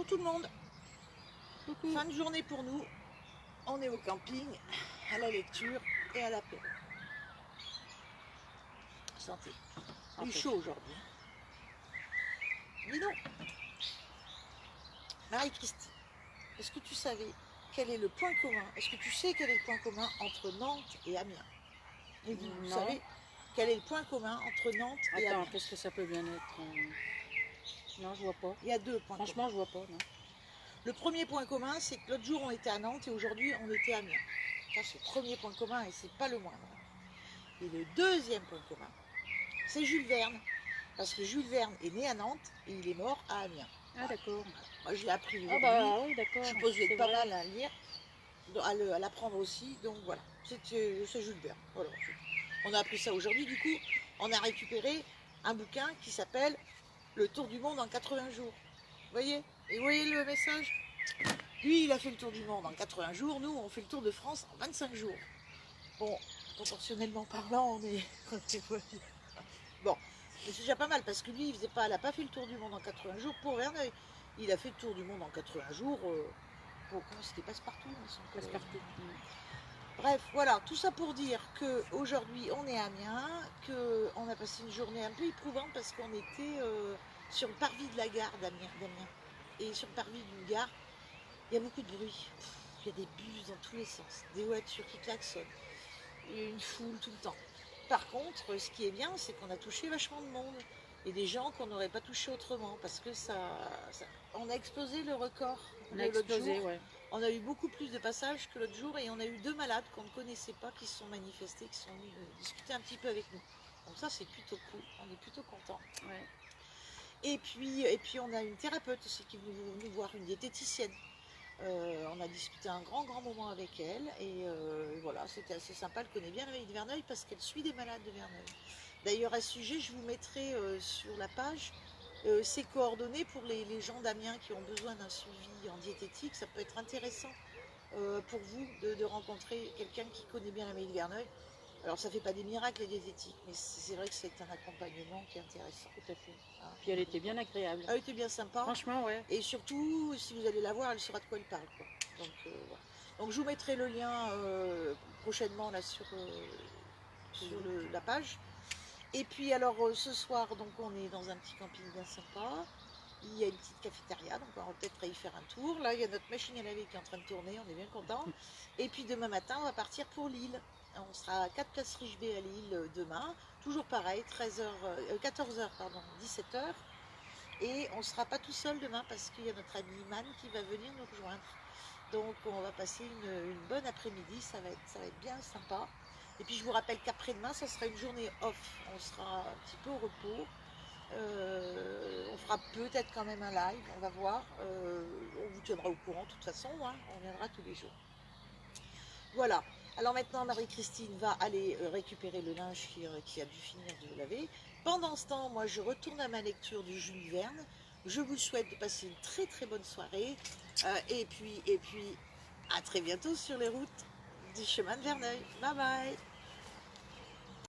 Bonjour tout le monde. Coucou. Fin de journée pour nous. On est au camping, à la lecture et à l'apéro. Santé. Il est chaud aujourd'hui. Dis donc, Marie-Christine, est-ce que tu savais quel est le point commun? Est-ce que tu sais quel est le point commun entre Nantes et Amiens? Et vous Non. savez quel est le point commun entre Nantes et Attends, Amiens? qu'est-ce que ça peut bien être Non, je vois pas. Il y a deux points communs. Franchement, je vois pas, non. Le premier point commun, c'est que l'autre jour on était à Nantes et aujourd'hui on était à Amiens. Ça c'est le premier point commun et c'est pas le moindre. Et le deuxième point commun, c'est Jules Verne. Parce que Jules Verne est né à Nantes et il est mort à Amiens. Ah d'accord. Moi je l'ai appris Ah aujourd'hui. bah oui, d'accord. Je suppose que vous c'est êtes pas vrai. mal à lire, à l'apprendre aussi. Donc voilà, c'est Jules Verne. Voilà. On a appris ça aujourd'hui. Du coup, on a récupéré un bouquin qui s'appelle Le Tour du monde en 80 jours. Vous voyez? Et vous voyez le message? Lui, il a fait le tour du monde en 80 jours. Nous, on fait le tour de France en 25 jours. Bon, proportionnellement parlant, on est... Bon, mais c'est déjà pas mal parce que lui, il n'a pas fait le tour du monde en 80 jours pour Verneuil. Il a fait le tour du monde en 80 jours pour... Comment c'était? Passe-partout, Passe-partout. Bref, voilà, tout ça pour dire qu'aujourd'hui on est à Amiens, qu'on a passé une journée un peu éprouvante parce qu'on était sur le parvis de la gare d'Amiens. Et sur le parvis d'une gare, il y a beaucoup de bruit. Il y a des bus dans tous les sens, des voitures qui klaxonnent, une foule tout le temps. Par contre, ce qui est bien, c'est qu'on a touché vachement de monde et des gens qu'on n'aurait pas touché autrement parce que on a explosé le record On de a l'autre explosé, jour. ouais. On a eu beaucoup plus de passages que l'autre jour et on a eu 2 malades qu'on ne connaissait pas qui se sont manifestés, qui sont venus discuter un petit peu avec nous. Donc ça c'est plutôt cool, on est plutôt contents. Ouais. Et puis on a une thérapeute aussi qui est venue nous voir, une diététicienne. On a discuté un grand moment avec elle et voilà, c'était assez sympa. Elle connaît bien la vallée de Verneuil parce qu'elle suit des malades de Verneuil. D'ailleurs à ce sujet, je vous mettrai sur la page ses coordonnées pour les gens d'Amiens qui ont besoin d'un suivi en diététique. Ça peut être intéressant pour vous de rencontrer quelqu'un qui connaît bien la vallée de Verneuil. Alors ça fait pas des miracles les diététiques, mais c'est vrai que c'est un accompagnement qui est intéressant. Tout à fait. Hein. Puis elle était bien agréable. Elle était bien sympa. Franchement, ouais. Et surtout, si vous allez la voir, elle saura de quoi elle parle, quoi. Donc, voilà. Donc je vous mettrai le lien prochainement là sur la page. Et puis alors ce soir, donc on est dans un petit camping bien sympa. Il y a une petite cafétéria, donc on va peut-être y faire un tour. Là, il y a notre machine à laver qui est en train de tourner, on est bien content. Et puis demain matin, on va partir pour Lille. On sera à 4 places Riche B à Lille demain. Toujours pareil, 14h, pardon, 17h. Et on ne sera pas tout seul demain parce qu'il y a notre ami Iman qui va venir nous rejoindre. Donc on va passer une bonne après-midi, ça va être bien sympa. Et puis je vous rappelle qu'après-demain, ça sera une journée off. On sera un petit peu au repos. On fera peut-être quand même un live, on va voir. On vous tiendra au courant de toute façon, hein, on viendra tous les jours. Voilà. Alors maintenant, Marie-Christine va aller récupérer le linge qui a dû finir de laver. Pendant ce temps, moi, je retourne à ma lecture du Jules Verne. Je vous souhaite de passer une très bonne soirée. Et puis, à très bientôt sur les routes du chemin de Verneuil. Bye bye.